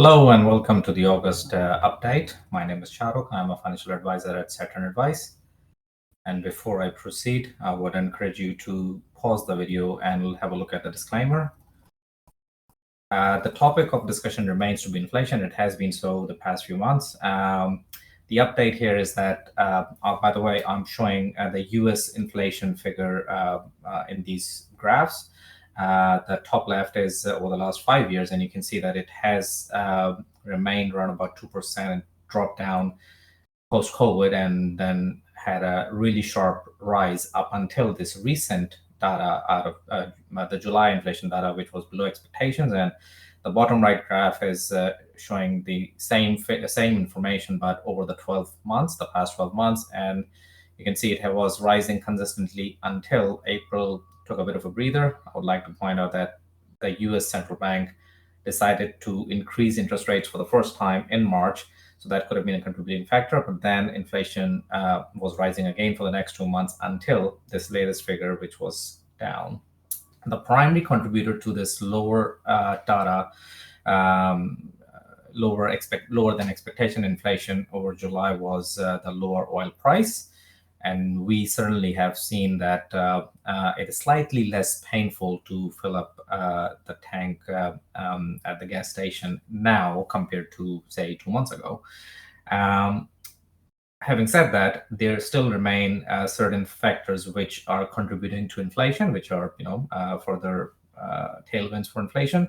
Hello and welcome to the August update. My name is Shahrukh. I'm a financial advisor at Saturn Advice. And before I proceed, I would encourage you to pause the video and have a look at the disclaimer. The topic of discussion remains to be inflation. It has been so the past few months. The update here is that, by the way, I'm showing the US inflation figure in these graphs. The top left is over the last 5 years, and you can see that it has remained around about 2% and dropped down post-COVID, and then had a really sharp rise up until this recent data out of the July inflation data, which was below expectations. And the bottom right graph is showing the same information, but over the 12 months, the past 12 months. And you can see it was rising consistently until April took a bit of a breather. I would like to point out that the US central bank decided to increase interest rates for the first time in March. So that could have been a contributing factor, but then inflation was rising again for the next 2 months until this latest figure, which was down. The primary contributor to this lower data, lower than expectation inflation over July was the lower oil price. And we certainly have seen that it is slightly less painful to fill up the tank at the gas station now compared to, say, 2 months ago. Having said that, there still remain certain factors which are contributing to inflation, which are further tailwinds for inflation.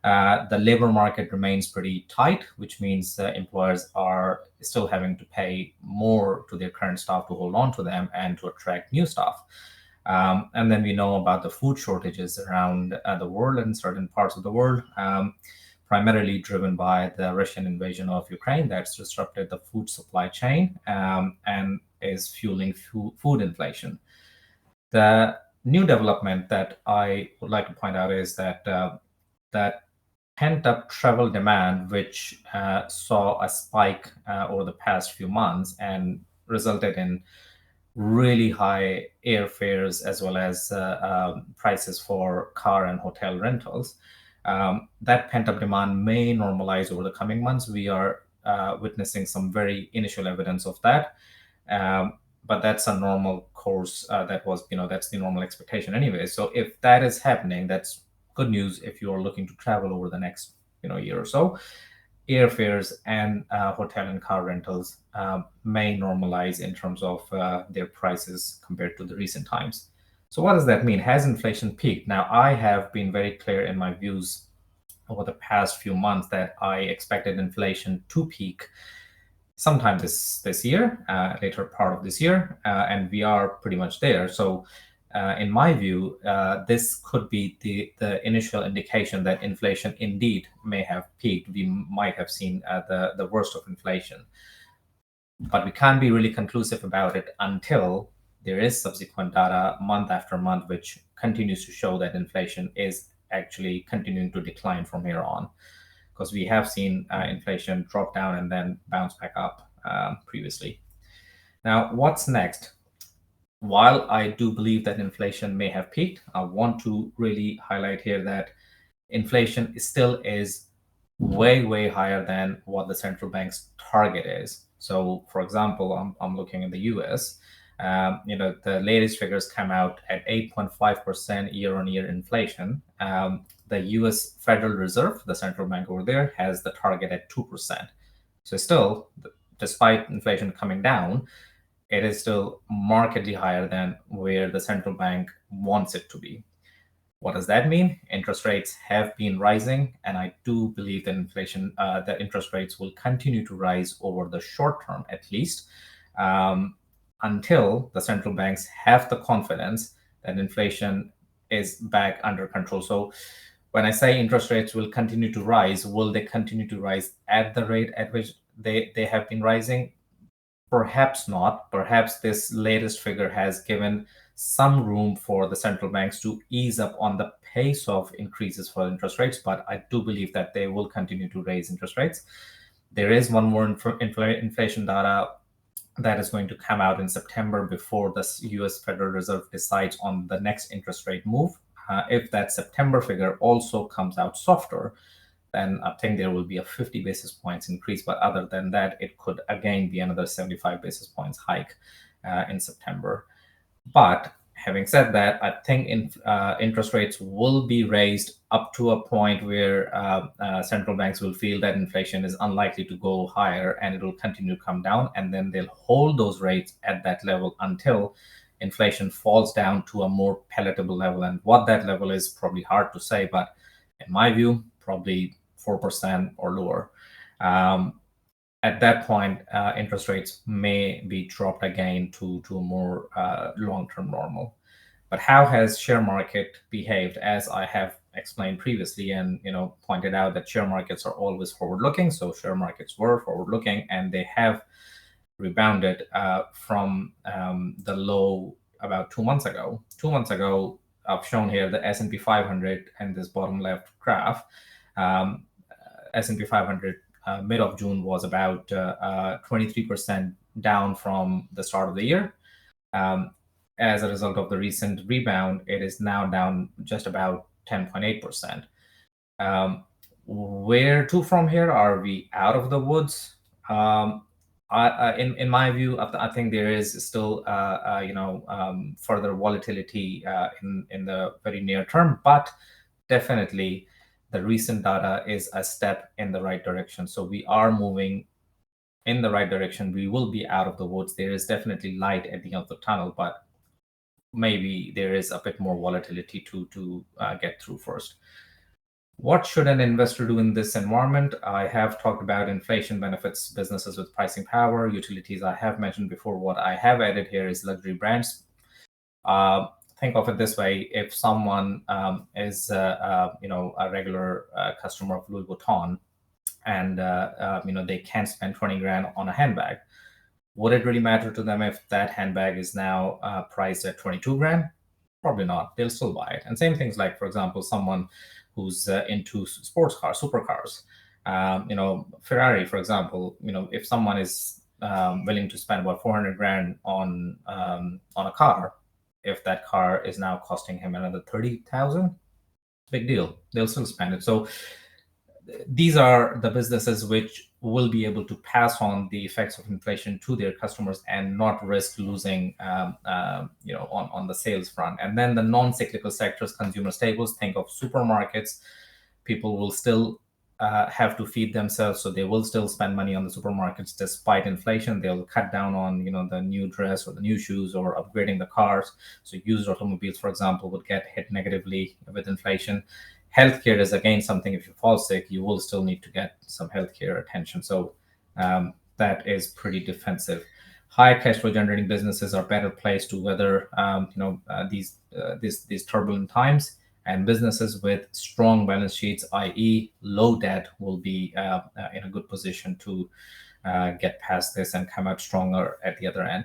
The labor market remains pretty tight, which means employers are still having to pay more to their current staff to hold on to them and to attract new staff. And then we know about the food shortages around the world and certain parts of the world, primarily driven by the Russian invasion of Ukraine that's disrupted the food supply chain and is fueling food inflation. The new development that I would like to point out is that that pent-up travel demand, which saw a spike over the past few months and resulted in really high airfares as well as prices for car and hotel rentals. That pent-up demand may normalize over the coming months. We are witnessing some very initial evidence of that. But that's a normal course. That's the normal expectation anyway. So if that is happening, that's good news if you are looking to travel over the next year or so. Airfares and hotel and car rentals may normalize in terms of their prices compared to the recent times. So what does that mean? Has inflation peaked? Now, I have been very clear in my views over the past few months that I expected inflation to peak sometime this year, later part of this year, and we are pretty much there. So in my view, this could be the initial indication that inflation indeed may have peaked. We might have seen the worst of inflation. But we can't be really conclusive about it until there is subsequent data month after month, which continues to show that inflation is actually continuing to decline from here on. Because we have seen inflation drop down and then bounce back up previously. Now, what's next? While I do believe that inflation may have peaked, I want to really highlight here that inflation still is way, way higher than what the central bank's target is. So, for example, I'm looking in the US. The latest figures come out at 8.5% year-on-year inflation. The US Federal Reserve, the central bank over there, has the target at 2%. So still, despite inflation coming down, it is still markedly higher than where the central bank wants it to be. What does that mean? Interest rates have been rising, and I do believe that that interest rates will continue to rise over the short term, at least, until the central banks have the confidence that inflation is back under control. So when I say interest rates will continue to rise, will they continue to rise at the rate at which they have been rising? Perhaps not. Perhaps this latest figure has given some room for the central banks to ease up on the pace of increases for interest rates, but I do believe that they will continue to raise interest rates. There is one more inflation data that is going to come out in September before the US Federal Reserve decides on the next interest rate move. If that September figure also comes out softer, then I think there will be a 50 basis points increase. But other than that, it could again be another 75 basis points hike in September. But having said that, I think interest rates will be raised up to a point where central banks will feel that inflation is unlikely to go higher and it will continue to come down. And then they'll hold those rates at that level until inflation falls down to a more palatable level. And what that level is probably hard to say, but in my view, probably 4% or lower. At that point, interest rates may be dropped again to a more long-term normal. But how has share market behaved? As I have explained previously, and pointed out that share markets are always forward-looking. So share markets were forward-looking, and they have rebounded from the low about 2 months ago. 2 months ago, I've shown here the S&P 500 and this bottom left graph. S&P 500 mid of June was about 23% down from the start of the year. As a result of the recent rebound, it is now down just about 10.8%. Where to from here? Are we out of the woods? In my view, I think there is still further volatility in the very near term, but definitely the recent data is a step in the right direction. So we are moving in the right direction. We will be out of the woods. There is definitely light at the end of the tunnel, but maybe there is a bit more volatility to get through first. What should an investor do in this environment? I have talked about inflation benefits businesses with pricing power, utilities I have mentioned before. What I have added here is luxury brands. Think of it this way: if someone is a regular customer of Louis Vuitton, and they can't spend 20 grand on a handbag, would it really matter to them if that handbag is now priced at 22 grand? Probably not. They'll still buy it. And same things like, for example, someone who's into sports cars, supercars. Ferrari, for example. If someone is willing to spend about 400 grand on a car, if that car is now costing him another 30,000, big deal. They'll still spend it. So these are the businesses which will be able to pass on the effects of inflation to their customers and not risk losing, on the sales front. And then the non-cyclical sectors, consumer staples. Think of supermarkets. People will still have to feed themselves, so they will still spend money on the supermarkets despite inflation. They'll cut down on the new dress or the new shoes or upgrading the cars. So used automobiles, for example, would get hit negatively with inflation. Healthcare is again something, if you fall sick, you will still need to get some healthcare attention. So that is pretty defensive. High cash flow generating businesses are better placed to weather these turbulent times. And businesses with strong balance sheets, i.e. low debt, will be in a good position to get past this and come out stronger at the other end.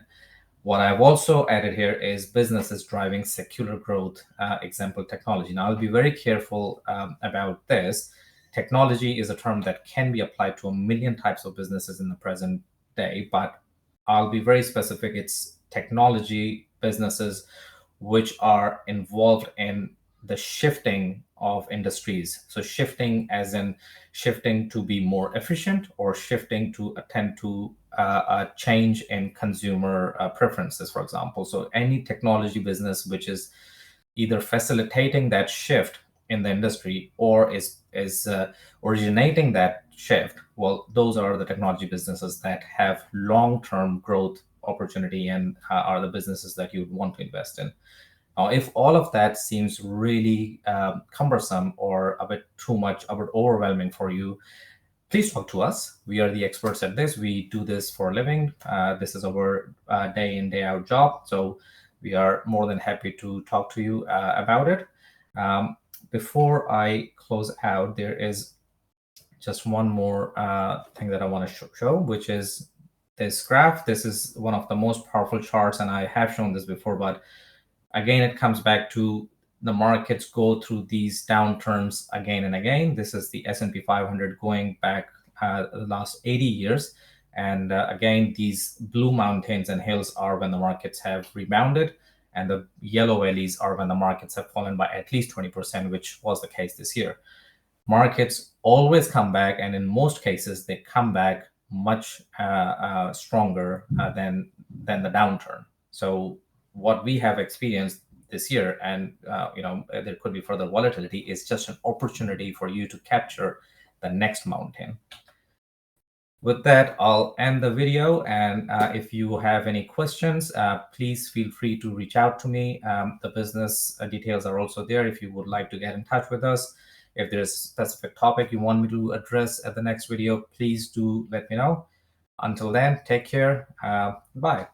What I've also added here is businesses driving secular growth, example, technology. Now, I'll be very careful about this. Technology is a term that can be applied to a million types of businesses in the present day, but I'll be very specific. It's technology businesses which are involved in the shifting of industries. So shifting as in shifting to be more efficient, or shifting to attend to a change in consumer preferences, for example. So any technology business which is either facilitating that shift in the industry or is originating that shift, well, those are the technology businesses that have long-term growth opportunity and are the businesses that you would want to invest in. Now, if all of that seems really cumbersome or a bit too much, a bit overwhelming for you, please talk to us. We are the experts at this. We do this for a living. This is our day in, day out job. So we are more than happy to talk to you about it. Before I close out, there is just one more thing that I want to show, which is this graph. This is one of the most powerful charts, and I have shown this before, but again, it comes back to the markets go through these downturns again and again. This is the S&P 500 going back the last 80 years. And again, these blue mountains and hills are when the markets have rebounded, and the yellow valleys are when the markets have fallen by at least 20%, which was the case this year. markets always come back, and in most cases, they come back much stronger than the downturn. So what we have experienced this year, and there could be further volatility, is just an opportunity for you to capture the next mountain. With that, I'll end the video, and if you have any questions, please feel free to reach out to me. The business details are also there if you would like to get in touch with us. If there's a specific topic you want me to address at the next video, please do let me know. Until then, take care. Bye.